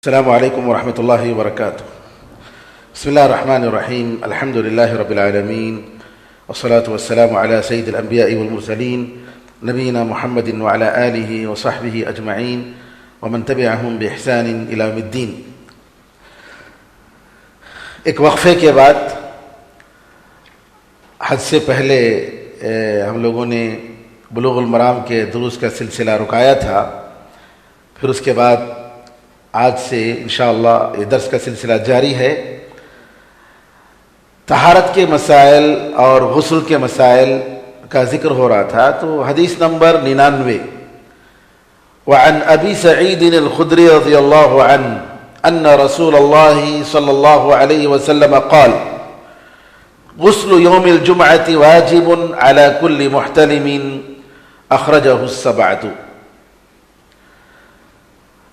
السلام علیکم ورحمۃ اللہ وبرکاتہ. بسم اللہ الرحمن الرحیم. الحمد للہ رب العالمین والصلاة والسلام علی سید الانبیاء والمرسلین نبینا محمد وعلی آلہ وصحبہ اجمعین ومن تبعہم بإحسان الی یوم الدین. ایک وقفے کے بعد حج سے پہلے ہم لوگوں نے بلوغ المرام کے دروس کا سلسلہ رکایا تھا. پھر اس کے بعد آج سے انشاءاللہ یہ درس کا سلسلہ جاری ہے. طہارت کے مسائل اور غسل کے مسائل کا ذکر ہو رہا تھا. تو حدیث نمبر 99 وعن ابی سعید الخدری رضی اللہ عنہ ان رسول اللہ صلی اللہ علیہ وسلم قال غسل یوم الجمعة واجب على كل محتلم اخرجہ السبعۃ.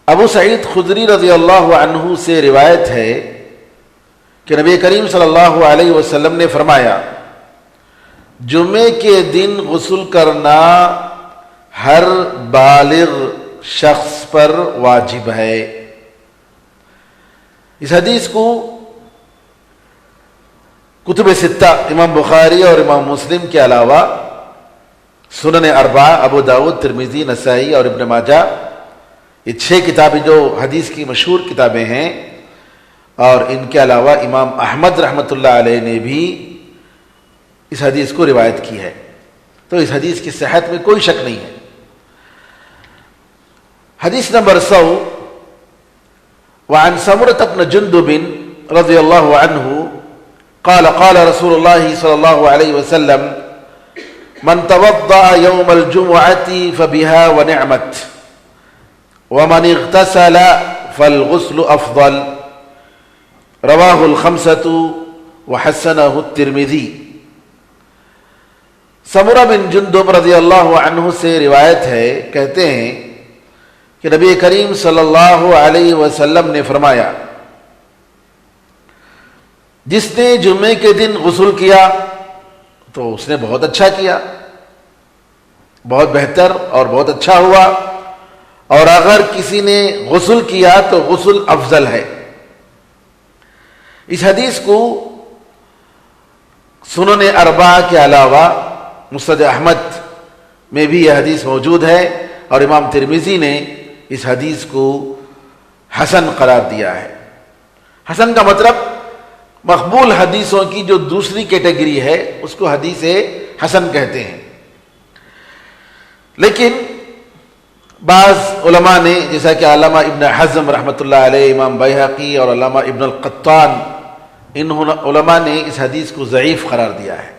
ابو سعید خدری رضی اللہ عنہ سے روایت ہے کہ نبی کریم صلی اللہ علیہ وسلم نے فرمایا جمعے کے دن غسل کرنا ہر بالغ شخص پر واجب ہے. اس حدیث کو کتب ستہ امام بخاری اور امام مسلم کے علاوہ سنن اربعہ ابو داؤد ترمذی نسائی اور ابن ماجہ یہ 6 کتابیں جو حدیث کی مشہور کتابیں ہیں، اور ان کے علاوہ امام احمد رحمۃ اللہ علیہ نے بھی اس حدیث کو روایت کی ہے. تو اس حدیث کی صحت میں کوئی شک نہیں ہے. حدیث نمبر 100 وعن سمرة بن جندب رضی اللہ عنہ قال قال رسول اللہ صلی اللہ علیہ وسلم من توضأ یوم الجمعة فبها ونعمت ومن اغتسل فالغسل افضل رواہ الخمسۃ وحسنہ الترمذی. سمرہ بن جندب رضی اللہ عنہ سے روایت ہے، کہتے ہیں کہ نبی کریم صلی اللہ علیہ وسلم نے فرمایا جس نے جمعے کے دن غسل کیا تو اس نے بہت اچھا کیا، بہت بہتر اور بہت اچھا ہوا، اور اگر کسی نے غسل کیا تو غسل افضل ہے. اس حدیث کو سنن اربعہ کے علاوہ مسند احمد میں بھی یہ حدیث موجود ہے، اور امام ترمذی نے اس حدیث کو حسن قرار دیا ہے. حسن کا مطلب مقبول حدیثوں کی جو دوسری کیٹیگری ہے اس کو حدیث حسن کہتے ہیں. لیکن بعض علماء نے، جیسا کہ علامہ ابن حزم رحمۃ اللہ علیہ، امام بیہقی اور علامہ ابن القطان، ان علماء نے اس حدیث کو ضعیف قرار دیا ہے.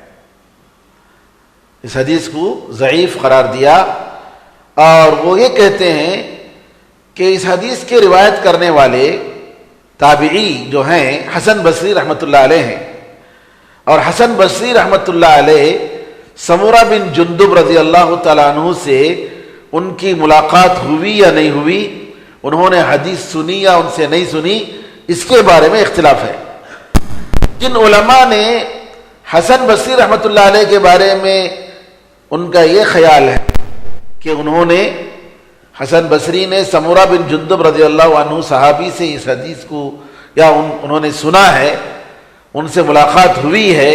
اس حدیث کو ضعیف قرار دیا، اور وہ یہ کہتے ہیں کہ اس حدیث کے روایت کرنے والے تابعی جو ہیں حسن بصری رحمۃ اللہ علیہ ہیں، اور حسن بصری رحمۃ اللہ علیہ سمرہ بن جندب رضی اللہ تعالیٰ عنہ سے ان کی ملاقات ہوئی یا نہیں ہوئی، انہوں نے حدیث سنی یا ان سے نہیں سنی، اس کے بارے میں اختلاف ہے. جن علماء نے حسن بصری رحمۃ اللہ علیہ کے بارے میں ان کا یہ خیال ہے کہ انہوں نے حسن بصری نے سمرہ بن جندب رضی اللہ عنہ صحابی سے اس حدیث کو یا انہوں نے سنا ہے، ان سے ملاقات ہوئی ہے،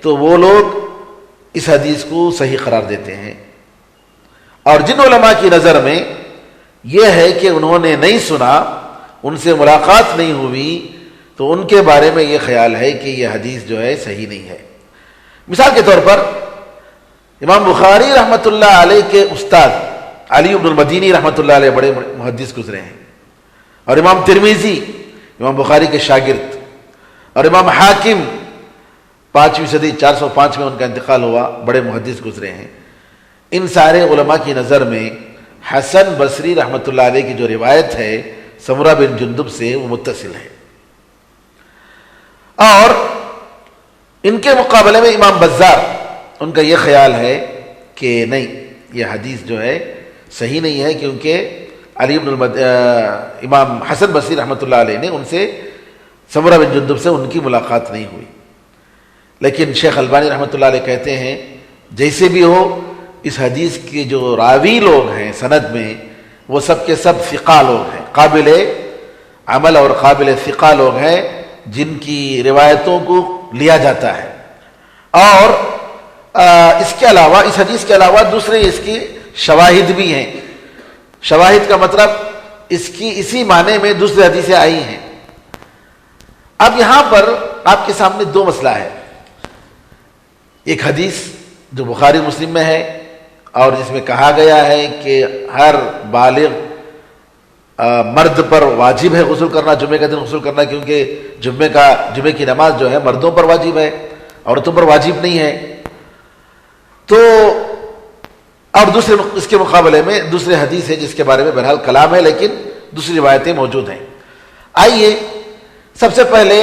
تو وہ لوگ اس حدیث کو صحیح قرار دیتے ہیں. اور جن علماء کی نظر میں یہ ہے کہ انہوں نے نہیں سنا، ان سے ملاقات نہیں ہوئی، تو ان کے بارے میں یہ خیال ہے کہ یہ حدیث جو ہے صحیح نہیں ہے. مثال کے طور پر امام بخاری رحمۃ اللہ علیہ کے استاد علی بن المدینی رحمۃ اللہ علیہ بڑے محدث گزرے ہیں، اور امام ترمذی امام بخاری کے شاگرد، اور امام حاکم 5ویں صدی 405 میں ان کا انتقال ہوا، بڑے محدث گزرے ہیں. ان سارے علماء کی نظر میں حسن بصری رحمۃ اللہ علیہ کی جو روایت ہے سمرہ بن جندب سے وہ متصل ہے. اور ان کے مقابلے میں امام بزار، ان کا یہ خیال ہے کہ نہیں، یہ حدیث جو ہے صحیح نہیں ہے، کیونکہ امام حسن بصری رحمۃ اللہ علیہ نے ان سے سمرہ بن جندب سے ان کی ملاقات نہیں ہوئی. لیکن شیخ البانی رحمۃ اللہ علیہ کہتے ہیں جیسے بھی ہو، اس حدیث کے جو راوی لوگ ہیں سند میں وہ سب کے سب ثقہ لوگ ہیں، قابل عمل اور قابل ثقہ لوگ ہیں جن کی روایتوں کو لیا جاتا ہے. اور اس کے علاوہ، اس حدیث کے علاوہ دوسرے اس کی شواہد بھی ہیں. شواہد کا مطلب اس کی اسی معنی میں دوسری حدیثیں آئی ہیں. اب یہاں پر آپ کے سامنے دو مسئلہ ہے. ایک حدیث جو بخاری مسلم میں ہے اور جس میں کہا گیا ہے کہ ہر بالغ مرد پر واجب ہے غسل کرنا، جمعے کا دن غسل کرنا، کیونکہ جمعے کی نماز جو ہے مردوں پر واجب ہے، عورتوں پر واجب نہیں ہے. تو اور دوسرے اس کے مقابلے میں دوسرے حدیث ہے جس کے بارے میں بہرحال کلام ہے، لیکن دوسری روایتیں موجود ہیں. آئیے سب سے پہلے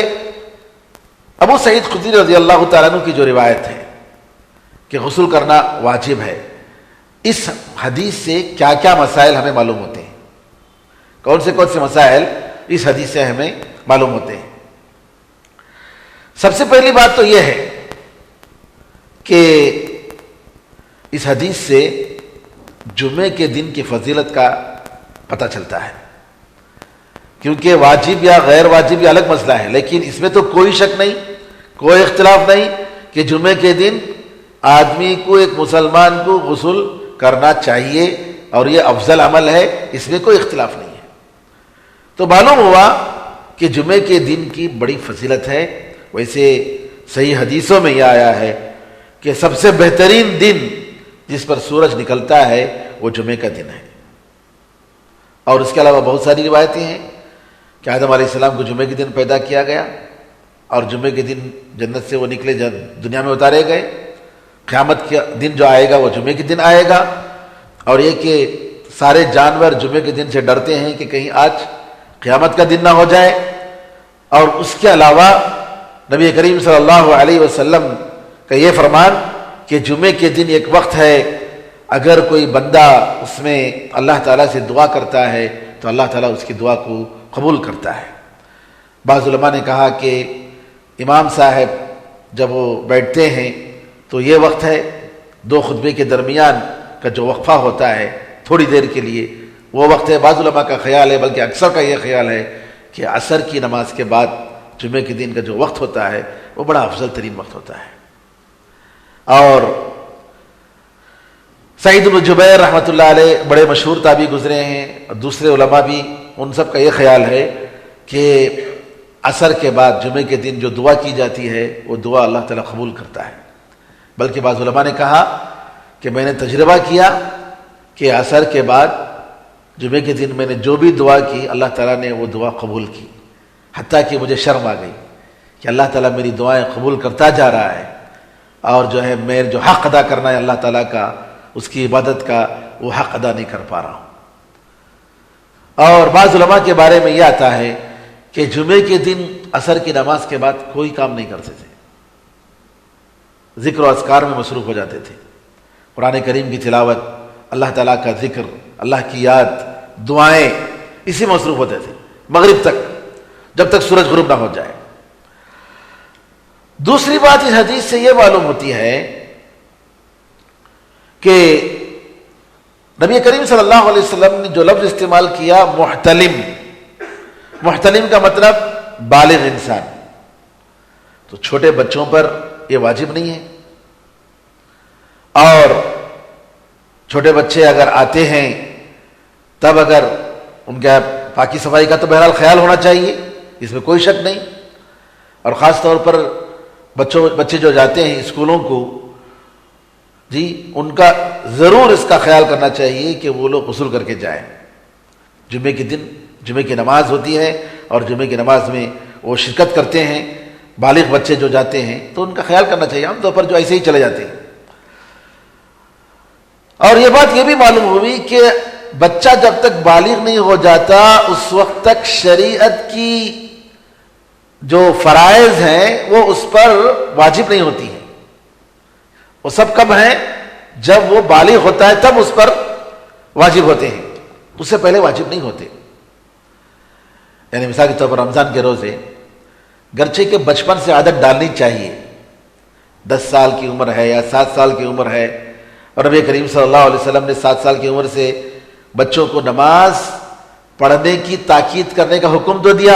ابو سعید خدری رضی اللہ تعالیٰ عنہ کی جو روایت ہے کہ غسل کرنا واجب ہے، اس حدیث سے کیا کیا مسائل ہمیں معلوم ہوتے ہیں؟ کون سے مسائل اس حدیث سے ہمیں معلوم ہوتے ہیں؟ سب سے پہلی بات تو یہ ہے کہ اس حدیث سے جمعے کے دن کی فضیلت کا پتہ چلتا ہے. کیونکہ واجب یا غیر واجب یہ الگ مسئلہ ہے، لیکن اس میں تو کوئی شک نہیں، کوئی اختلاف نہیں کہ جمعے کے دن آدمی کو، ایک مسلمان کو غسل کرنا چاہیے اور یہ افضل عمل ہے، اس میں کوئی اختلاف نہیں ہے. تو معلوم ہوا کہ جمعے کے دن کی بڑی فضیلت ہے. ویسے صحیح حدیثوں میں یہ آیا ہے کہ سب سے بہترین دن جس پر سورج نکلتا ہے وہ جمعے کا دن ہے. اور اس کے علاوہ بہت ساری روایتیں ہیں کہ آدم علیہ السلام کو جمعے کے دن پیدا کیا گیا اور جمعے کے دن جنت سے وہ نکلے، دنیا میں اتارے گئے. قیامت کا دن جو آئے گا وہ جمعے کے دن آئے گا. اور یہ کہ سارے جانور جمعے کے دن سے ڈرتے ہیں کہ کہیں آج قیامت کا دن نہ ہو جائے. اور اس کے علاوہ نبی کریم صلی اللہ علیہ وسلم کا یہ فرمان کہ جمعے کے دن ایک وقت ہے، اگر کوئی بندہ اس میں اللہ تعالیٰ سے دعا کرتا ہے تو اللہ تعالیٰ اس کی دعا کو قبول کرتا ہے. بعض علماء نے کہا کہ امام صاحب جب وہ بیٹھتے ہیں تو یہ وقت ہے، دو خطبے کے درمیان کا جو وقفہ ہوتا ہے تھوڑی دیر کے لیے، وہ وقت ہے. بعض علماء کا خیال ہے، بلکہ اکثر کا یہ خیال ہے کہ عصر کی نماز کے بعد جمعے کے دن کا جو وقت ہوتا ہے وہ بڑا افضل ترین وقت ہوتا ہے. اور سعید بن جبیر رحمۃ اللہ علیہ بڑے مشہور تابعی گزرے ہیں، اور دوسرے علماء بھی، ان سب کا یہ خیال ہے کہ عصر کے بعد جمعے کے دن جو دعا کی جاتی ہے وہ دعا اللہ تعالیٰ قبول کرتا ہے. بلکہ بعض علماء نے کہا کہ میں نے تجربہ کیا کہ عصر کے بعد جمعے کے دن میں نے جو بھی دعا کی اللہ تعالیٰ نے وہ دعا قبول کی، حتیٰ کہ مجھے شرم آ گئی کہ اللہ تعالیٰ میری دعائیں قبول کرتا جا رہا ہے، اور جو ہے میں جو حق ادا کرنا ہے اللہ تعالیٰ کا، اس کی عبادت کا، وہ حق ادا نہیں کر پا رہا ہوں. اور بعض علماء کے بارے میں یہ آتا ہے کہ جمعے کے دن عصر کی نماز کے بعد کوئی کام نہیں کرتے تھے، ذکر و اذکار میں مصروف ہو جاتے تھے، قرآن کریم کی تلاوت، اللہ تعالیٰ کا ذکر، اللہ کی یاد، دعائیں، اسی میں مصروف ہوتے تھے مغرب تک، جب تک سورج غروب نہ ہو جائے. دوسری بات اس حدیث سے یہ معلوم ہوتی ہے کہ نبی کریم صلی اللہ علیہ وسلم نے جو لفظ استعمال کیا محتلم، محتلم کا مطلب بالغ انسان. تو چھوٹے بچوں پر یہ واجب نہیں ہے، اور چھوٹے بچے اگر آتے ہیں تب اگر ان کا پاکی صفائی کا تو بہرحال خیال ہونا چاہیے، اس میں کوئی شک نہیں. اور خاص طور پر بچے جو جاتے ہیں اسکولوں کو، جی ان کا ضرور اس کا خیال کرنا چاہیے کہ وہ لوگ غسل کر کے جائیں. جمعے کے دن جمعے کی نماز ہوتی ہے اور جمعے کی نماز میں وہ شرکت کرتے ہیں، بالغ بچے جو جاتے ہیں تو ان کا خیال کرنا چاہیے. عام طور پر جو ایسے ہی چلے جاتے ہیں. اور یہ بات یہ بھی معلوم ہوئی کہ بچہ جب تک بالغ نہیں ہو جاتا اس وقت تک شریعت کی جو فرائض ہیں وہ اس پر واجب نہیں ہوتی ہیں. وہ سب کب ہیں؟ جب وہ بالغ ہوتا ہے تب اس پر واجب ہوتے ہیں، اس سے پہلے واجب نہیں ہوتے. یعنی مثال کے طور پر رمضان کے روزے گرچہ کہ بچپن سے عادت ڈالنی چاہیے، 10 سال کی عمر ہے یا 7 سال کی عمر ہے، اور نبی کریم صلی اللہ علیہ وسلم نے 7 سال کی عمر سے بچوں کو نماز پڑھنے کی تاکید کرنے کا حکم تو دیا،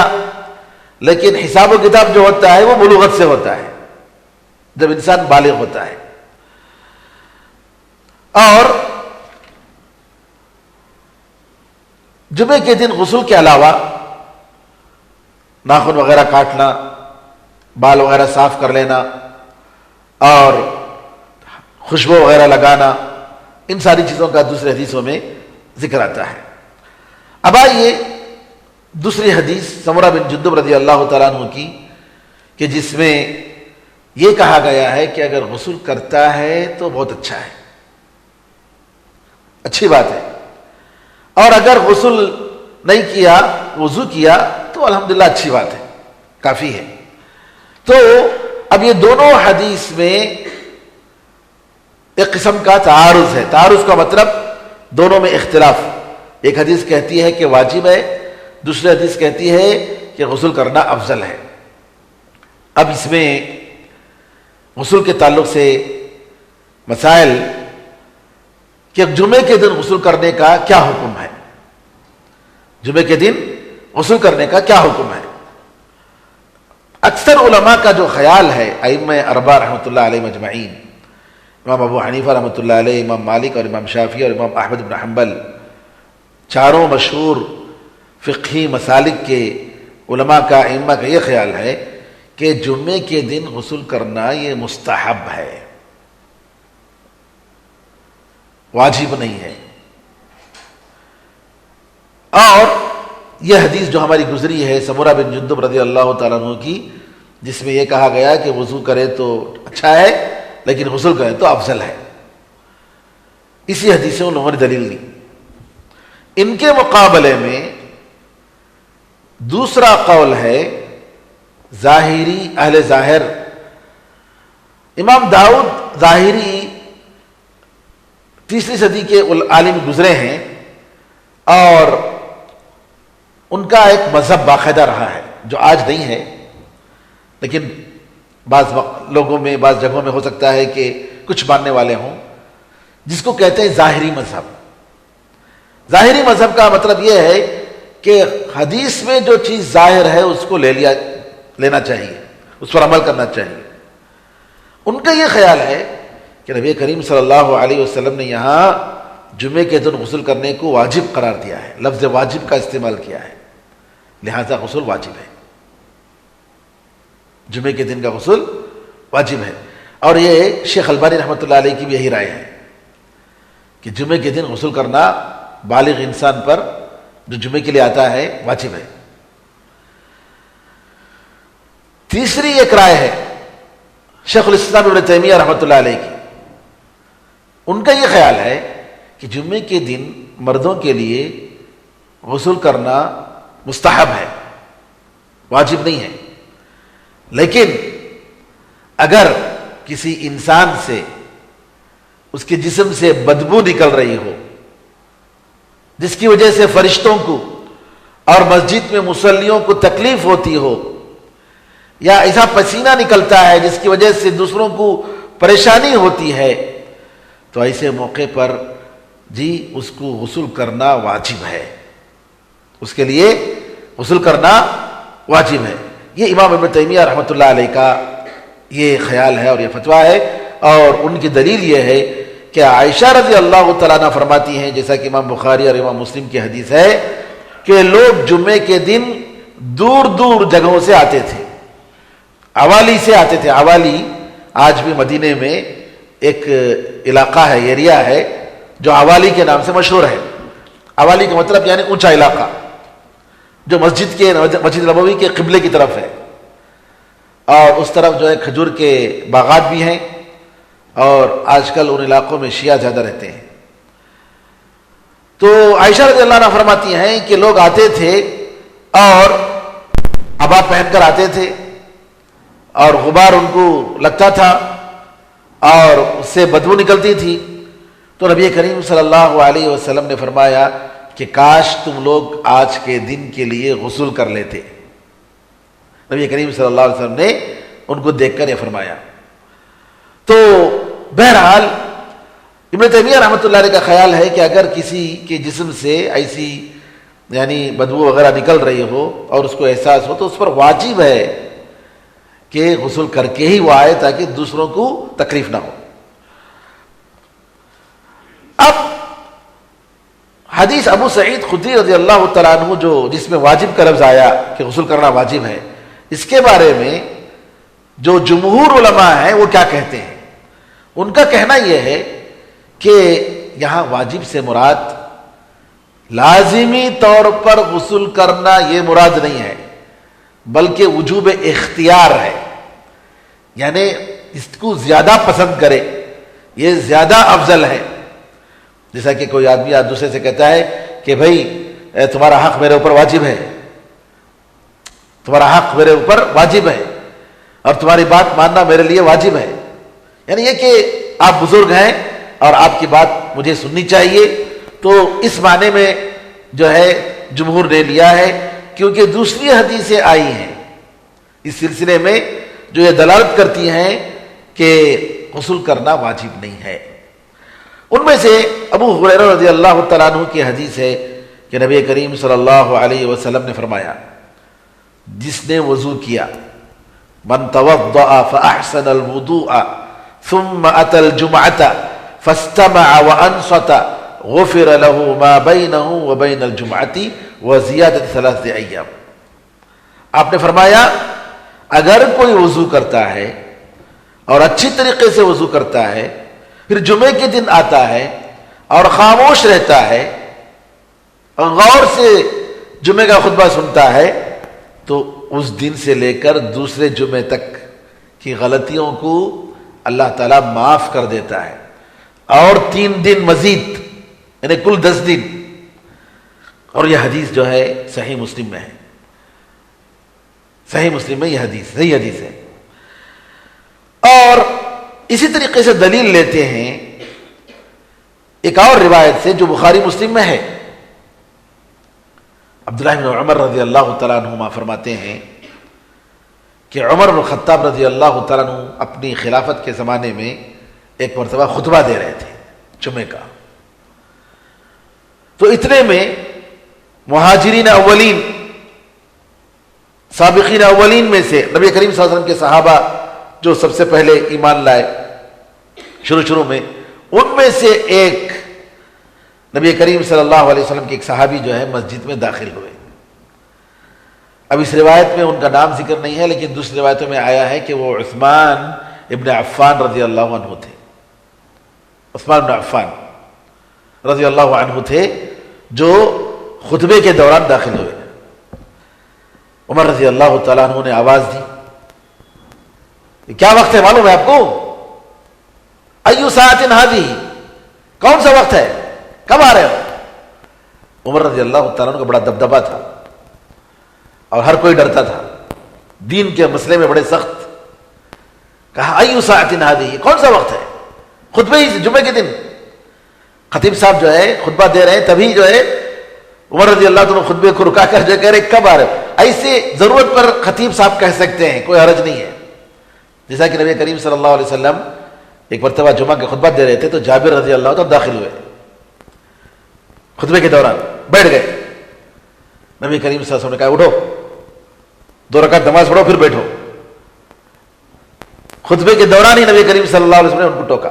لیکن حساب و کتاب جو ہوتا ہے وہ بلوغت سے ہوتا ہے، جب انسان بالغ ہوتا ہے۔ اور جمعے کے دن غسل کے علاوہ ناخن وغیرہ کاٹنا، بال وغیرہ صاف کر لینا اور خوشبو وغیرہ لگانا، ان ساری چیزوں کا دوسری حدیثوں میں ذکر آتا ہے۔ اب آئیے دوسری حدیث سمرہ بن جندب رضی اللہ تعالیٰ عنہ کی، کہ جس میں یہ کہا گیا ہے کہ اگر غسل کرتا ہے تو بہت اچھا ہے، اچھی بات ہے، اور اگر غسل نہیں کیا، وضو کیا تو الحمدللہ اچھی بات ہے، کافی ہے۔ تو اب یہ دونوں حدیث میں ایک قسم کا تعارض ہے۔ تعارض کا مطلب دونوں میں اختلاف، ایک حدیث کہتی ہے کہ واجب ہے، دوسری حدیث کہتی ہے کہ غسل کرنا افضل ہے۔ اب اس میں غسل کے تعلق سے مسائل کہ جمعے کے دن غسل کرنے کا کیا حکم ہے، جمعے کے دن غسل کرنے کا کیا حکم ہے۔ اکثر علماء کا جو خیال ہے، ائمہ اربعہ رحمۃ اللہ علیہ مجمعین، امام ابو حنیفہ رحمۃ اللہ علیہ، امام مالک اور امام شافعی اور امام احمد بن حنبل، چاروں مشہور فقہی مسالک کے علماء کا، ائمہ کا یہ خیال ہے کہ جمعے کے دن غسل کرنا یہ مستحب ہے، واجب نہیں ہے۔ اور یہ حدیث جو ہماری گزری ہے سمرہ بن جندب رضی اللہ تعالیٰ عنہ کی، جس میں یہ کہا گیا کہ وضو کرے تو اچھا ہے لیکن غسل کرے تو افضل ہے، اسی حدیث سے ان لوگوں نے دلیل دی۔ ان کے مقابلے میں دوسرا قول ہے ظاہری، اہل ظاہر، امام داؤد ظاہری 3 صدی کے عالم گزرے ہیں، اور ان کا ایک مذہب باقاعدہ رہا ہے جو آج نہیں ہے، لیکن بعض لوگوں میں، بعض جگہوں میں ہو سکتا ہے کہ کچھ ماننے والے ہوں، جس کو کہتے ہیں ظاہری مذہب۔ ظاہری مذہب کا مطلب یہ ہے کہ حدیث میں جو چیز ظاہر ہے اس کو لینا چاہیے، اس پر عمل کرنا چاہیے۔ ان کا یہ خیال ہے کہ نبی کریم صلی اللہ علیہ وسلم نے یہاں جمعے کے دن غسل کرنے کو واجب قرار دیا ہے، لفظ واجب کا استعمال کیا ہے، لہذا غسل واجب ہے، جمعے کے دن کا غسل واجب ہے۔ اور یہ شیخ البانی رحمۃ اللہ علیہ کی بھی یہی رائے ہے کہ جمعے کے دن غسل کرنا بالغ انسان پر جو جمعے کے لیے آتا ہے واجب ہے۔ تیسری ایک رائے ہے شیخ الاسلام ابن تیمیہ رحمۃ اللہ علیہ کی، ان کا یہ خیال ہے کہ جمعے کے دن مردوں کے لیے غسل کرنا مستحب ہے، واجب نہیں ہے، لیکن اگر کسی انسان سے، اس کے جسم سے بدبو نکل رہی ہو جس کی وجہ سے فرشتوں کو اور مسجد میں مصلیوں کو تکلیف ہوتی ہو، یا ایسا پسینہ نکلتا ہے جس کی وجہ سے دوسروں کو پریشانی ہوتی ہے، تو ایسے موقع پر جی اس کو غسل کرنا واجب ہے، اس کے لیے غسل کرنا واجب ہے۔ یہ امام ابن تیمیہ رحمۃ اللہ علیہ کا یہ خیال ہے اور یہ فتویٰ ہے، اور ان کی دلیل یہ ہے کہ عائشہ رضی اللہ تعالیٰ عنہ فرماتی ہیں، جیسا کہ امام بخاری اور امام مسلم کی حدیث ہے، کہ لوگ جمعے کے دن دور دور جگہوں سے آتے تھے، عوالی سے آتے تھے۔ عوالی آج بھی مدینے میں ایک علاقہ ہے، ایریا ہے جو عوالی کے نام سے مشہور ہے۔ عوالی کا مطلب یعنی اونچا علاقہ، جو مسجد نبوی کے قبلے کی طرف ہے، اور اس طرف جو ہے کھجور کے باغات بھی ہیں، اور آج کل ان علاقوں میں شیعہ زیادہ رہتے ہیں۔ تو عائشہ رضی اللہ عنہ فرماتی ہیں کہ لوگ آتے تھے اور عبا پہن کر آتے تھے، اور غبار ان کو لگتا تھا اور اس سے بدبو نکلتی تھی، تو نبی کریم صلی اللہ علیہ وسلم نے فرمایا کہ کاش تم لوگ آج کے دن کے لیے غسل کر لیتے۔ نبی کریم صلی اللہ علیہ وسلم نے ان کو دیکھ کر یہ فرمایا۔ تو بہرحال ابن تیمیہ رحمۃ اللہ علیہ کا خیال ہے کہ اگر کسی کے جسم سے ایسی یعنی بدبو وغیرہ نکل رہی ہو اور اس کو احساس ہو تو اس پر واجب ہے کہ غسل کر کے ہی وہ آئے تاکہ دوسروں کو تکلیف نہ ہو. اب حدیث ابو سعید خدری رضی اللہ تعالیٰ عنہ جس میں واجب کا لفظ آیا کہ غسل کرنا واجب ہے، اس کے بارے میں جو جمہور علماء ہیں وہ کیا کہتے ہیں؟ ان کا کہنا یہ ہے کہ یہاں واجب سے مراد لازمی طور پر غسل کرنا یہ مراد نہیں ہے، بلکہ وجوب اختیار ہے. یعنی اس کو زیادہ پسند کرے یہ زیادہ افضل ہے. جیسا کہ کوئی آدمی آج دوسرے سے کہتا ہے کہ بھائی تمہارا حق میرے اوپر واجب ہے، تمہارا حق میرے اوپر واجب ہے اور تمہاری بات ماننا میرے لیے واجب ہے. یعنی یہ کہ آپ بزرگ ہیں اور آپ کی بات مجھے سننی چاہیے. تو اس معنی میں جو ہے جمہور نے لیا ہے، کیونکہ دوسری حدیثیں آئی ہیں اس سلسلے میں جو یہ دلالت کرتی ہیں کہ غسل کرنا واجب نہیں ہے. ان میں سے ابو ہریرہ رضی اللہ تعالیٰ عنہ کی حدیث ہے کہ نبی کریم صلی اللہ علیہ وسلم نے فرمایا، جس نے وضو کیا، من توضأ فأحسن الوضوء ثم أتى الجمعة فاستمع وأنصت غفر له ما بينه وبين الجمعة وزيادة 3 أيام. آپ نے فرمایا اگر کوئی وضو کرتا ہے اور اچھی طریقے سے وضو کرتا ہے، پھر جمعے کے دن آتا ہے اور خاموش رہتا ہے اور غور سے جمعے کا خطبہ سنتا ہے، تو اس دن سے لے کر دوسرے جمعے تک کی غلطیوں کو اللہ تعالیٰ معاف کر دیتا ہے، اور 3 دن مزید، یعنی کل 10 دن. اور یہ حدیث جو ہے صحیح مسلم میں ہے، صحیح مسلم میں یہ حدیث صحیح حدیث ہے. اور اسی طریقے سے دلیل لیتے ہیں ایک اور روایت سے جو بخاری مسلم میں ہے. عبداللہ بن عمر رضی اللہ تعالیٰ عنہما فرماتے ہیں کہ عمر بن خطاب رضی اللہ تعالیٰ عنہ اپنی خلافت کے زمانے میں ایک مرتبہ خطبہ دے رہے تھے جمعے کا. تو اتنے میں مہاجرین اولین، سابقین اولین میں سے نبی کریم صلی اللہ علیہ وسلم کے صحابہ جو سب سے پہلے ایمان لائے شروع میں، ان میں سے ایک نبی کریم صلی اللہ علیہ وسلم کے ایک صحابی جو ہے مسجد میں داخل ہوئے. اب اس روایت میں ان کا نام ذکر نہیں ہے، لیکن دوسری روایتوں میں آیا ہے کہ وہ عثمان ابن عفان رضی اللہ عنہ تھے. عثمان ابن عفان رضی اللہ عنہ تھے جو خطبے کے دوران داخل ہوئے. عمر رضی اللہ تعالیٰ عنہ نے آواز دی، کیا وقت ہے معلوم ہے آپ کو؟ ایو ساعت ہذہ، کون سا وقت ہے، کب آ رہے ہو؟ عمر رضی اللہ تعالیٰ عنہ کا بڑا دبدبا تھا اور ہر کوئی ڈرتا تھا، دین کے مسئلے میں بڑے سخت. کہا ایو ساعت ہذہ، کون سا وقت ہے؟ خطبے ہی جمعے کے دن خطیب صاحب جو ہے خطبہ دے رہے ہیں، تبھی جو ہے عمر رضی اللہ عنہ خطبے کو رکا کر جو کہہ رہے کب آ رہے ہو. ایسے ضرورت پر خطیب صاحب کہہ سکتے ہیں، کوئی حرج نہیں ہے. جیسا کہ نبی کریم صلی اللہ علیہ وسلم ایک مرتبہ جمعہ کا خطبہ دے رہے تھے تو جابر رضی اللہ عنہ داخل ہوئے، خطبے کے دوران بیٹھ گئے. نبی کریم صلی اللہ علیہ وسلم نے کہا اٹھو، 2 رکعت نماز پڑھو پھر بیٹھو. خطبے کے دوران ہی نبی کریم صلی اللہ علیہ وسلم نے ان کو ٹوکا.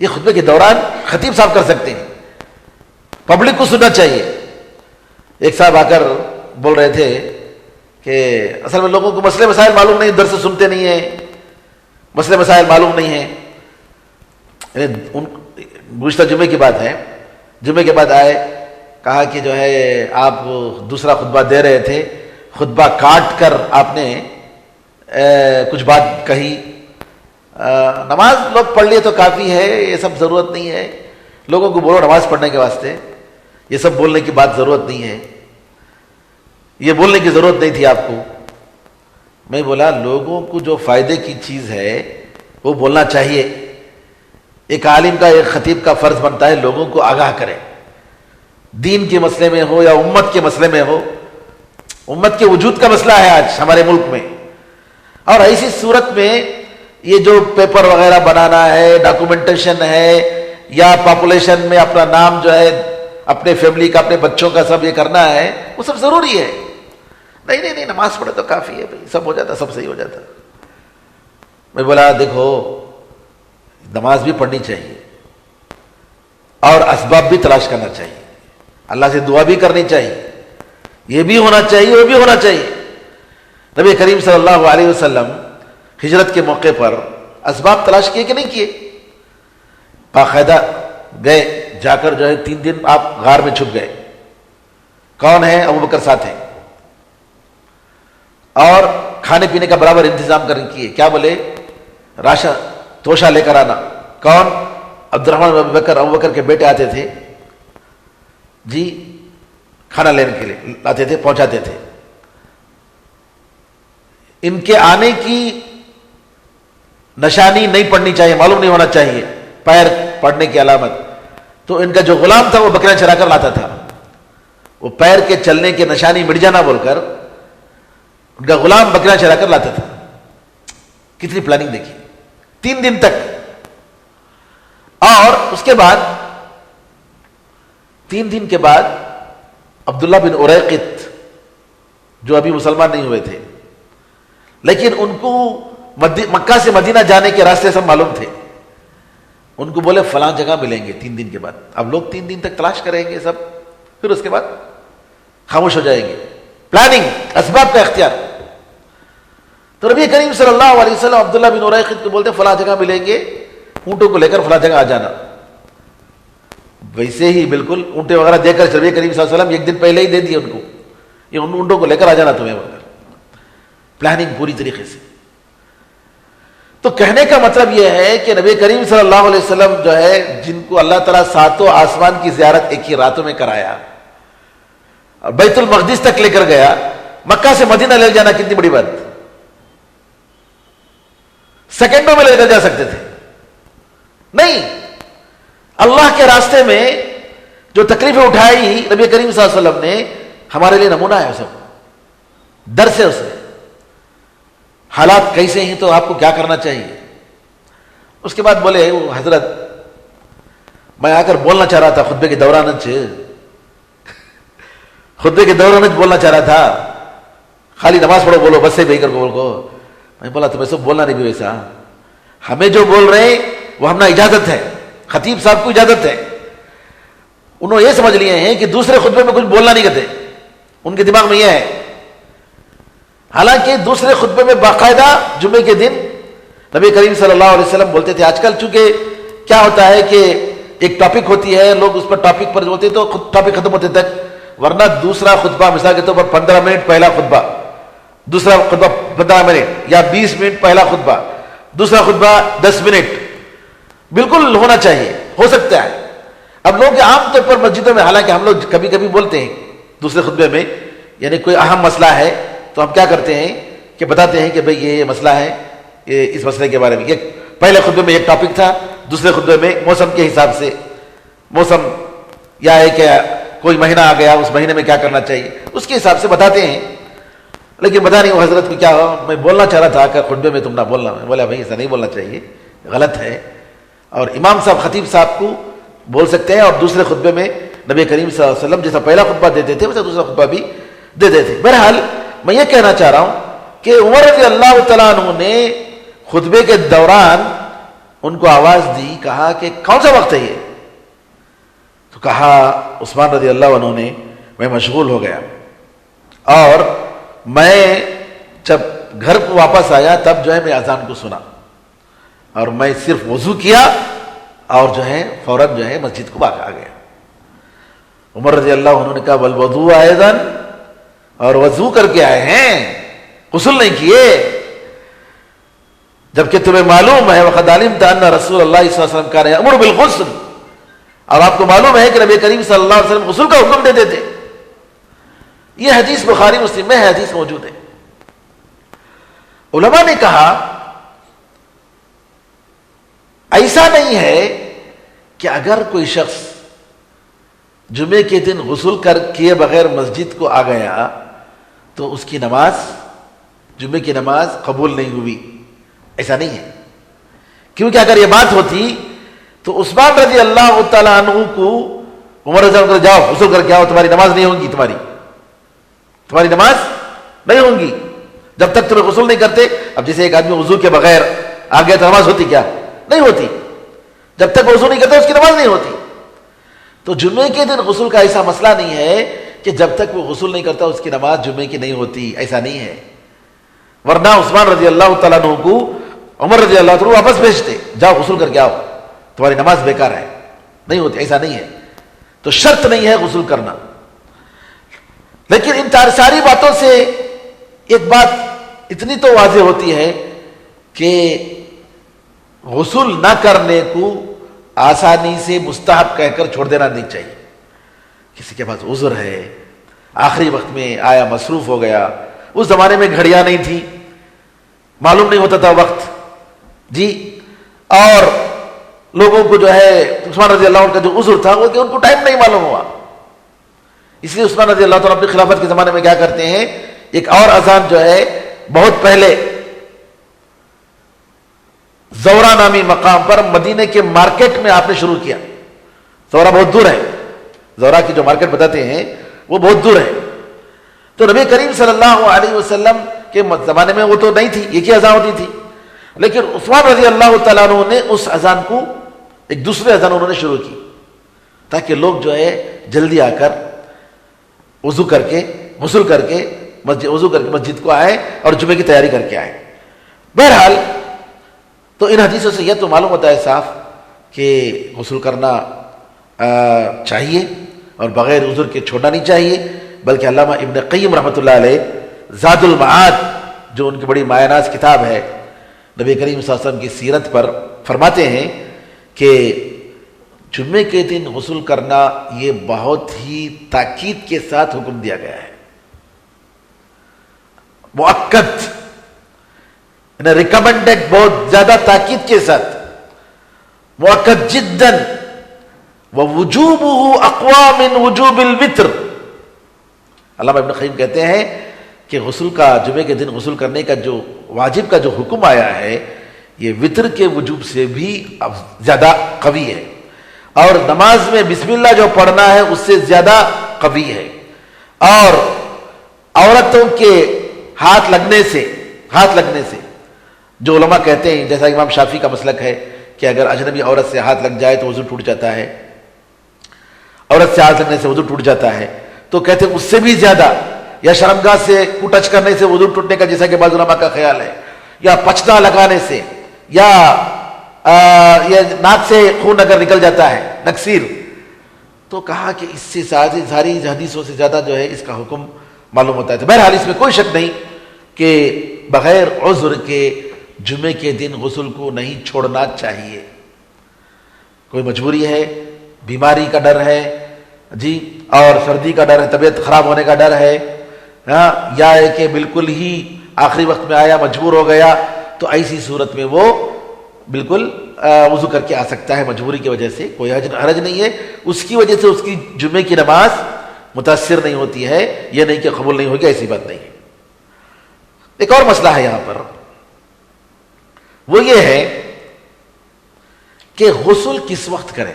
یہ خطبے کے دوران خطیب صاحب کر سکتے ہیں، پبلک کو سننا چاہیے. ایک صاحب آ کر بول رہے تھے کہ اصل میں لوگوں کو مسئلے مسائل معلوم نہیں، درس سنتے نہیں ہیں، مسئلے مسائل معلوم نہیں ہیں. گزشتہ جمعے کی بات ہے، جمعے کے بعد آئے، کہا کہ جو ہے آپ دوسرا خطبہ دے رہے تھے، خطبہ کاٹ کر آپ نے کچھ بات کہی. نماز لوگ پڑھ لیے تو کافی ہے، یہ سب ضرورت نہیں ہے. لوگوں کو بولو نماز پڑھنے کے واسطے، یہ سب بولنے کی بات ضرورت نہیں ہے، یہ بولنے کی ضرورت نہیں تھی آپ کو. میں بولا لوگوں کو جو فائدے کی چیز ہے وہ بولنا چاہیے. ایک عالم کا، ایک خطیب کا فرض بنتا ہے لوگوں کو آگاہ کرے، دین کے مسئلے میں ہو یا امت کے مسئلے میں ہو. امت کے وجود کا مسئلہ ہے آج ہمارے ملک میں، اور ایسی صورت میں یہ جو پیپر وغیرہ بنانا ہے، ڈاکومنٹیشن ہے، یا پاپولیشن میں اپنا نام جو ہے اپنے فیملی کا، اپنے بچوں کا سب یہ کرنا ہے، وہ سب ضروری ہے. نہیں نماز پڑھے تو کافی ہے بھائی، سب ہو جاتا، سب صحیح ہو جاتا. میں بولا دیکھو نماز بھی پڑھنی چاہیے اور اسباب بھی تلاش کرنا چاہیے، اللہ سے دعا بھی کرنی چاہیے، یہ بھی ہونا چاہیے وہ بھی ہونا چاہیے. نبی کریم صلی اللہ علیہ وسلم ہجرت کے موقع پر اسباب تلاش کیے کہ نہیں کیے؟ باقاعدہ گئے، جا کر جو ہے 3 دن آپ غار میں چھپ گئے. کون ہے؟ ابو بکر ساتھ ہیں. اور کھانے پینے کا برابر انتظام کرنے کیے. کیا بولے؟ راشن توشہ لے کر آنا. کون؟ عبد الرحمن ابو بکر کے بیٹے آتے تھے جی کھانا لینے کے لیے، لاتے تھے، پہنچاتے تھے. ان کے آنے کی نشانی نہیں پڑنی چاہیے، معلوم نہیں ہونا چاہیے پیر پڑنے کی علامت. تو ان کا جو غلام تھا وہ بکریاں چرا کر لاتا تھا. وہ پیر کے چلنے کی نشانی مٹ جانا بول کر ان کا غلام بکریاں چرا کر لاتا تھا. کتنی پلاننگ دیکھی، 3 دن تک. اور اس کے بعد 3 دن کے بعد عبداللہ بن اریقط جو ابھی مسلمان نہیں ہوئے تھے لیکن ان کو مکہ سے مدینہ جانے کے راستے سب معلوم تھے، ان کو بولے فلاں جگہ ملیں گے 3 دن کے بعد. اب لوگ 3 دن تک تلاش کریں گے سب، پھر اس کے بعد خاموش ہو جائیں گے. پلاننگ، اسباب کا اختیار. تو نبی کریم صلی اللہ علیہ وسلم عبداللہ بن اریقط کو بولتے فلاں جگہ ملیں گے، اونٹوں کو لے کر فلاں جگہ آ جانا. ویسے ہی بالکل اونٹے وغیرہ دے کر نبی کریم صلی اللہ علیہ وسلم 1 دن پہلے ہی دے دیے ان کو، یہ اونٹوں کو لے کر آ جانا تمہیں بول کر. پلاننگ پوری طریقے سے. تو کہنے کا مطلب یہ ہے کہ نبی کریم صلی اللہ علیہ وسلم جو ہے جن کو اللہ تعالیٰ 7 آسمان کی زیارت ایک ہی راتوں میں کرایا، بیت المقدس تک لے کر گیا، مکہ سے مدینہ لے جانا کتنی بڑی بات. سیکنڈوں میں لے کر جا سکتے تھے. نہیں، اللہ کے راستے میں جو تکلیفیں اٹھائی نبی کریم صلی اللہ علیہ وسلم نے ہمارے لیے نمونہ ہے. سب ڈر سے اسے حالات کیسے ہیں تو آپ کو کیا کرنا چاہیے. اس کے بعد بولے وہ حضرت میں آ کر بولنا چاہ رہا تھا خطبے کے دوران بولنا چاہ رہا تھا، خالی نماز پڑھو بولو بس سے بھائی کر بول کو. میں بولا تو ویسے بولنا نہیں بھی ویسا، ہمیں جو بول رہے ہیں وہ ہمنا اجازت ہے، خطیب صاحب کو اجازت ہے. انہوں یہ سمجھ لیے ہیں کہ دوسرے خطبے میں کچھ بولنا نہیں کرتے، ان کے دماغ میں یہ ہے. حالانکہ دوسرے خطبے میں باقاعدہ جمعے کے دن نبی کریم صلی اللہ علیہ وسلم بولتے تھے. آج کل چونکہ کیا ہوتا ہے کہ ایک ٹاپک ہوتی ہے، لوگ اس پر ٹاپک پر بولتے تو ٹاپک ختم ہوتے تک، ورنہ دوسرا خطبہ مثال کے طور پر 15 منٹ پہلا خطبہ، دوسرا خطبہ 15 منٹ یا 20 منٹ پہلا خطبہ، دوسرا خطبہ 10 منٹ بالکل ہونا چاہیے. ہو سکتا ہے اب لوگ عام طور پر مسجدوں میں، حالانکہ ہم لوگ کبھی کبھی بولتے ہیں دوسرے خطبے میں، یعنی کوئی اہم مسئلہ ہے تو ہم کیا کرتے ہیں کہ بتاتے ہیں کہ بھئی یہ مسئلہ ہے، یہ اس مسئلے کے بارے میں. یہ پہلے خطبے میں ایک ٹاپک تھا، دوسرے خطبے میں موسم کے حساب سے، موسم یا ہے کہ کوئی مہینہ آ گیا اس مہینے میں کیا کرنا چاہیے اس کے حساب سے بتاتے ہیں. لیکن پتا نہیں وہ حضرت کو کیا ہو، میں بولنا چاہ رہا تھا کہ خطبے میں تم نہ بولنا. میں بولا بھائی ایسا نہیں بولنا چاہیے، غلط ہے. اور امام صاحب خطیب صاحب کو بول سکتے ہیں، اور دوسرے خطبے میں نبی کریم صلی اللہ علیہ وسلم جیسا پہلا خطبہ دیتے تھے ویسا دوسرا خطبہ بھی دیتے تھے. بہرحال میں یہ کہنا چاہ رہا ہوں کہ عمر رضی اللہ تعالیٰ عنہ نے خطبے کے دوران ان کو آواز دی، کہا کہ کون سا وقت ہے یہ؟ تو کہا عثمان رضی اللہ عنہ نے میں مشغول ہو گیا، اور میں جب گھر کو واپس آیا تب جو ہے میں اذان کو سنا، اور میں صرف وضو کیا اور جو ہے فوراً جو ہے مسجد کو آ گیا. عمر رضی اللہ عنہ نے کہا والوضوء ایضا، اور وضو کر کے آئے ہیں، غسل نہیں کیے، جبکہ تمہیں معلوم ہے وقد علمت ان رسول اللہ صلی اللہ علیہ وسلم کان یأمر بالغسل، اور آپ کو معلوم ہے کہ نبی کریم صلی اللہ علیہ وسلم غسل کا حکم دیتے تھے. یہ حدیث بخاری مسلم میں حدیث موجود ہے. علماء نے کہا ایسا نہیں ہے کہ اگر کوئی شخص جمعے کے دن غسل کر کیے بغیر مسجد کو آ گیا تو اس کی نماز، جمعے کی نماز قبول نہیں ہوئی. ایسا نہیں ہے، کیونکہ اگر یہ بات ہوتی تو عثمان رضی اللہ تعالیٰ عنہ کو عمر رضی اللہ عنہ جاؤ غسل کر کے آؤ، تمہاری نماز نہیں ہوگی، تمہاری نماز نہیں ہوگی جب تک تمہیں غسل نہیں کرتے. اب جیسے ایک آدمی وضو کے بغیر آ گیا تو نماز ہوتی کیا؟ نہیں ہوتی. جب تک وضو نہیں کرتا اس کی نماز نہیں ہوتی. تو جمعے کے دن غسل کا ایسا مسئلہ نہیں ہے کہ جب تک وہ غسل نہیں کرتا اس کی نماز جمعے کی نہیں ہوتی، ایسا نہیں ہے. ورنہ عثمان رضی اللہ تعالیٰ عنہ کو عمر رضی اللہ تعالیٰ واپس بھیجتے، جاؤ غسل کر کے آؤ، تمہاری نماز بیکار ہے. نہیں ہوتی، ایسا نہیں ہے. تو شرط نہیں ہے غسل کرنا. لیکن ان ساری باتوں سے ایک بات اتنی تو واضح ہوتی ہے کہ غسل نہ کرنے کو آسانی سے مستحب کہہ کر چھوڑ دینا نہیں چاہیے. کسی کے پاس عذر ہے، آخری وقت میں آیا، مصروف ہو گیا. اس زمانے میں گھڑیاں نہیں تھی، معلوم نہیں ہوتا تھا وقت جی، اور لوگوں کو جو ہے عثمان رضی اللہ عنہ کا جو عذر تھا وہ کہ ان کو ٹائم نہیں معلوم ہوا. اس لیے عثمان رضی اللہ تعالیٰ اپنی خلافت کے زمانے میں کیا کرتے ہیں، ایک اور اذان جو ہے بہت پہلے زورا نامی مقام پر مدینے کے مارکیٹ میں آپ نے شروع کیا. زورا بہت دور ہے، زورا کی جو مارکیٹ بتاتے ہیں وہ بہت دور ہے. تو نبی کریم صلی اللہ علیہ وسلم کے زمانے میں وہ تو نہیں تھی، ایک ہی اذان ہوتی تھی. لیکن عثمان رضی اللہ تعالیٰ عنہ نے اس اذان کو ایک دوسرے اذان انہوں نے شروع کی تاکہ لوگ جو ہے جلدی آ کر وضو کر کے غسل کر کے وضو کر کے مسجد کو آئے اور جمعے کی تیاری کر کے آئے. بہرحال تو ان حدیثوں سے یہ تو معلوم ہوتا ہے صاف کہ غسل کرنا چاہیے اور بغیر عذر کے چھوڑنا نہیں چاہیے. بلکہ علامہ ابن قیم رحمۃ اللہ علیہ زاد المعاد جو ان کی بڑی مایہ ناز کتاب ہے نبی کریم صلی اللہ علیہ وسلم کی سیرت پر، فرماتے ہیں کہ جمعے کے دن غسل کرنا یہ بہت ہی تاکید کے ساتھ حکم دیا گیا ہے، مؤکد، ریکمنڈڈ، بہت زیادہ تاکید کے ساتھ، مؤکد جداً. ووجوبہ اقوی من وجوب الوتر. علامہ ابن قیم کہتے ہیں کہ غسل کا، جمعے کے دن غسل کرنے کا جو واجب کا جو حکم آیا ہے یہ وطر کے وجوب سے بھی زیادہ قوی ہے، اور نماز میں بسم اللہ جو پڑھنا ہے اس سے زیادہ قوی ہے. اور عورتوں کے ہاتھ لگنے سے جو علماء کہتے ہیں، جیسا امام شافعی کا مسلک ہے کہ اگر اجنبی عورت سے ہاتھ لگ جائے تو وضو ٹوٹ جاتا ہے، عورت سے ہاتھ لگنے سے وضو ٹوٹ جاتا ہے، تو کہتے ہیں اس سے بھی زیادہ، یا شرمگاہ سے کو ٹچ کرنے سے وضو ٹوٹنے کا جیسا کہ بعض علماء کا خیال ہے، یا پچنا لگانے سے، یا ناک سے خون اگر نکل جاتا ہے، نکسیر، تو کہا کہ اس سے ساری حدیثوں سے زیادہ جو ہے اس کا حکم معلوم ہوتا ہے. تو بہرحال اس میں کوئی شک نہیں کہ بغیر عذر کے جمعے کے دن غسل کو نہیں چھوڑنا چاہیے. کوئی مجبوری ہے، بیماری کا ڈر ہے جی، اور سردی کا ڈر ہے، طبیعت خراب ہونے کا ڈر ہے، یا ہے کہ بالکل ہی آخری وقت میں آیا، مجبور ہو گیا، تو ایسی صورت میں وہ بالکل وضو کر کے آ سکتا ہے. مجبوری کی وجہ سے کوئی حرج نہیں ہے، اس کی وجہ سے اس کی جمعے کی نماز متاثر نہیں ہوتی ہے، یہ نہیں کہ قبول نہیں ہوگی، ایسی بات نہیں ہے. ایک اور مسئلہ ہے یہاں پر، وہ یہ ہے کہ غسل کس وقت کریں.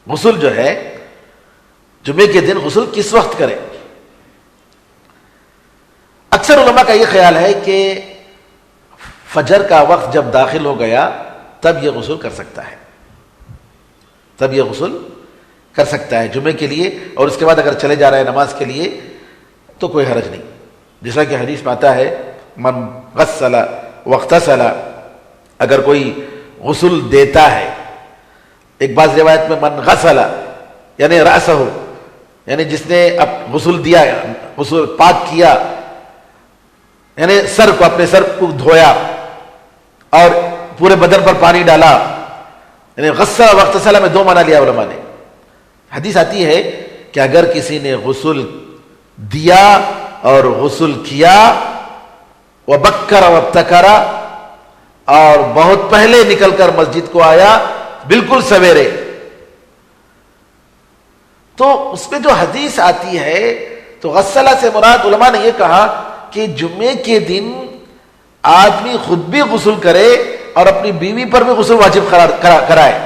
غسل جو ہے جمعے کے دن غسل کس وقت کریں. اکثر علماء کا یہ خیال ہے کہ فجر کا وقت جب داخل ہو گیا تب یہ غسل کر سکتا ہے جمعے کے لیے، اور اس کے بعد اگر چلے جا رہا ہے نماز کے لیے تو کوئی حرج نہیں. جیسا کہ حدیث میں آتا ہے من غسل واغتسل، اگر کوئی غسل دیتا ہے، ایک بعض روایت میں من غسل یعنی رأسہ، یعنی جس نے اب غسل دیا، غسل پاک کیا، یعنی اپنے سر کو دھویا اور پورے بدن پر پانی ڈالا، یعنی غسل واغتسل میں دو معنی لیا علماء نے. حدیث آتی ہے کہ اگر کسی نے غسل دیا اور غسل کیا، وبکر وابتکر، اور بہت پہلے نکل کر مسجد کو آیا، بالکل سویرے، تو اس میں جو حدیث آتی ہے تو غسلہ سے مراد علماء نے یہ کہا کہ جمعے کے دن آدمی خود بھی غسل کرے اور اپنی بیوی پر بھی غسل واجب کرائے.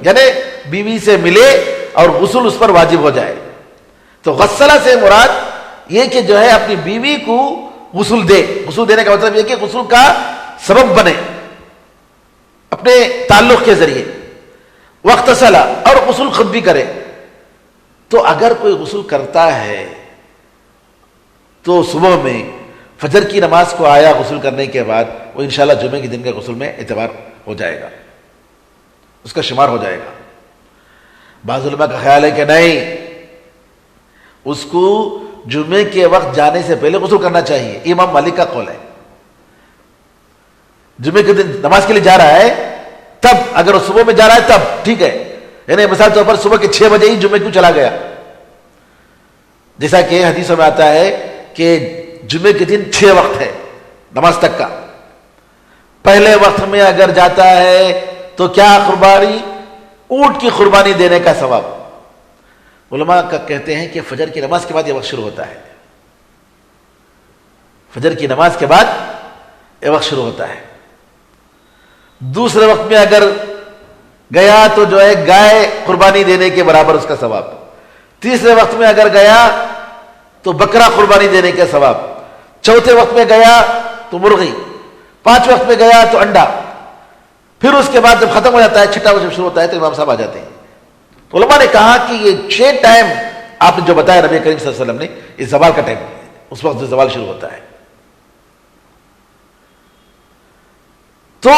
یعنی بیوی سے ملے اور غسل اس پر واجب ہو جائے. تو غسلہ سے مراد یہ کہ جو ہے اپنی بیوی کو غسل دے. غسل دینے کا مطلب یہ کہ غسل کا سبب بنے اپنے تعلق کے ذریعے. واغتسل اور غسل خود بھی کرے. تو اگر کوئی غسل کرتا ہے تو صبح میں فجر کی نماز کو آیا غسل کرنے کے بعد وہ انشاءاللہ جمعے کے دن کے غسل میں اعتبار ہو جائے گا, اس کا شمار ہو جائے گا. بعض علماء کا خیال ہے کہ نہیں, اس کو جمعے کے وقت جانے سے پہلے غسل کرنا چاہیے. امام مالک کا قول ہے. جمعے کے دن نماز کے لیے جا رہا ہے تب, اگر وہ صبح میں جا رہا ہے تب ٹھیک ہے, یعنی مثال طور پر صبح کے 6 بجے ہی جمعے کو چلا گیا, جیسا کہ حدیثوں میں آتا ہے کہ جمعے کے دن 6 وقت ہے نماز تک کا. پہلے وقت میں اگر جاتا ہے تو کیا قربانی, اونٹ کی قربانی دینے کا ثواب. علماء کا کہتے ہیں کہ فجر کی نماز کے بعد یہ وقت شروع ہوتا ہے. فجر کی نماز کے بعد یہ وقت شروع ہوتا ہے. دوسرے وقت میں اگر گیا تو جو ہے گائے قربانی دینے کے برابر اس کا ثواب. تیسرے وقت میں اگر گیا تو بکرا قربانی دینے کے ثواب. چوتھے وقت میں گیا تو مرغی. 5 وقت میں گیا تو انڈا. پھر اس کے بعد جب ختم ہو جاتا ہے, چھٹا وقت جب شروع ہوتا ہے تو امام صاحب آ جاتے ہیں. تو علماء نے کہا کہ یہ 6 ٹائم آپ نے جو بتایا نبی کریم صلی اللہ علیہ وسلم نے, یہ زوال کا ٹائم ہے, اس وقت جو زوال شروع ہوتا ہے. تو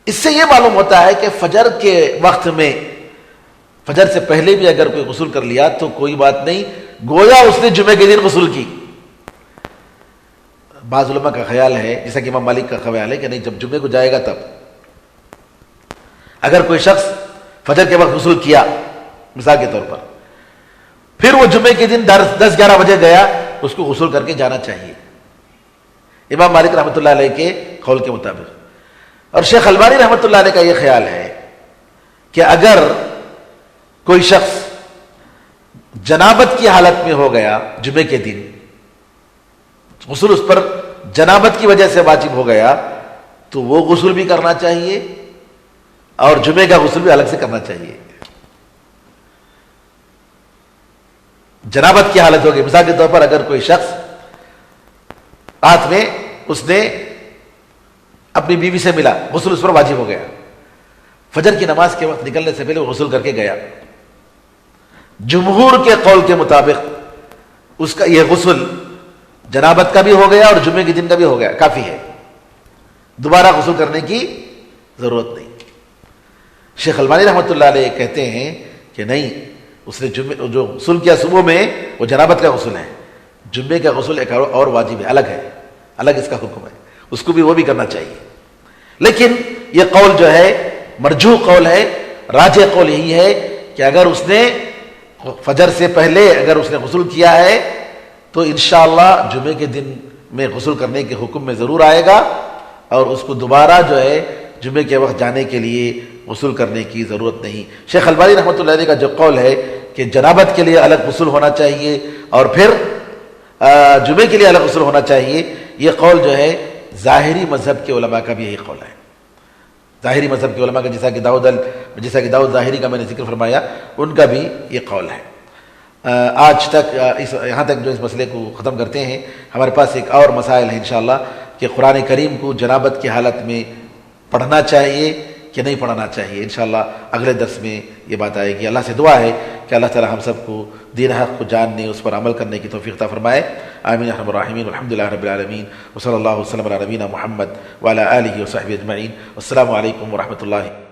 اس سے یہ معلوم ہوتا ہے کہ فجر کے وقت میں, فجر سے پہلے بھی اگر کوئی غسل کر لیا تو کوئی بات نہیں, گویا اس نے جمعے کے دن غسل کی. بعض علماء کا خیال ہے, جیسا کہ امام مالک کا خیال ہے, کہ نہیں, جب جمعے کو جائے گا تب. اگر کوئی شخص فجر کے وقت غسل کیا مثال کے طور پر, پھر وہ جمعے کے دن 10-11 بجے گیا, اس کو غسل کر کے جانا چاہیے امام مالک رحمۃ اللہ علیہ کے قول کے مطابق. اور شیخ البانی رحمۃ اللہ علیہ کا یہ خیال ہے کہ اگر کوئی شخص جنابت کی حالت میں ہو گیا جمعے کے دن, غسل اس پر جنابت کی وجہ سے واجب ہو گیا, تو وہ غسل بھی کرنا چاہیے اور جمعے کا غسل بھی الگ سے کرنا چاہیے. جنابت کی حالت ہوگی, مثال کے طور پر اگر کوئی شخص رات میں اس نے اپنی بیوی سے ملا, غسل اس پر واجب ہو گیا, فجر کی نماز کے وقت نکلنے سے پہلے وہ غسل کر کے گیا. جمہور کے قول کے مطابق اس کا یہ غسل جنابت کا بھی ہو گیا اور جمعے کے دن کا بھی ہو گیا, کافی ہے, دوبارہ غسل کرنے کی ضرورت نہیں. شیخ البانی رحمۃ اللہ علیہ کہتے ہیں کہ نہیں, اس نے جو غسل کیا صبح میں وہ جنابت کا غسل ہے, جمعے کا غسل ایک اور واجب ہے, الگ ہے, الگ اس کا حکم ہے, اس کو بھی وہ بھی کرنا چاہیے. لیکن یہ قول جو ہے مرجوح قول ہے, راجح قول یہی ہے کہ اگر اس نے فجر سے پہلے اگر اس نے غسل کیا ہے تو انشاءاللہ جمعے کے دن میں غسل کرنے کے حکم میں ضرور آئے گا, اور اس کو دوبارہ جو ہے جمعے کے وقت جانے کے لیے غسل کرنے کی ضرورت نہیں. شیخ البانی رحمۃ اللہ علیہ کا جو قول ہے کہ جنابت کے لیے الگ غسل ہونا چاہیے اور پھر جمعے کے لیے الگ غسل ہونا چاہیے, یہ قول جو ہے ظاہری مذہب کے علماء کا بھی یہی قول ہے. ظاہری مذہب کے علماء کا جیسا کہ داؤد ظاہری کا میں نے ذکر فرمایا, ان کا بھی یہ قول ہے. آج تک یہاں تک جو اس مسئلے کو ختم کرتے ہیں. ہمارے پاس ایک اور مسائل ہے انشاءاللہ کہ قرآن کریم کو جنابت کی حالت میں پڑھنا چاہیے کہ نہیں پڑھنا چاہیے. انشاءاللہ اگلے درس میں یہ بات آئے گی. اللہ سے دعا ہے کہ اللہ تعالی ہم سب کو دین حق کو جاننے, اس پر عمل کرنے کی توفیق عطا فرمائے. آمین یا ارحم الراحمین. الحمدللہ رب العالمین, وصلی اللہ وسلم علی نبینا محمد وعلی آلہ وصحبہ اجمعین. السلام علیکم ورحمۃ اللہ.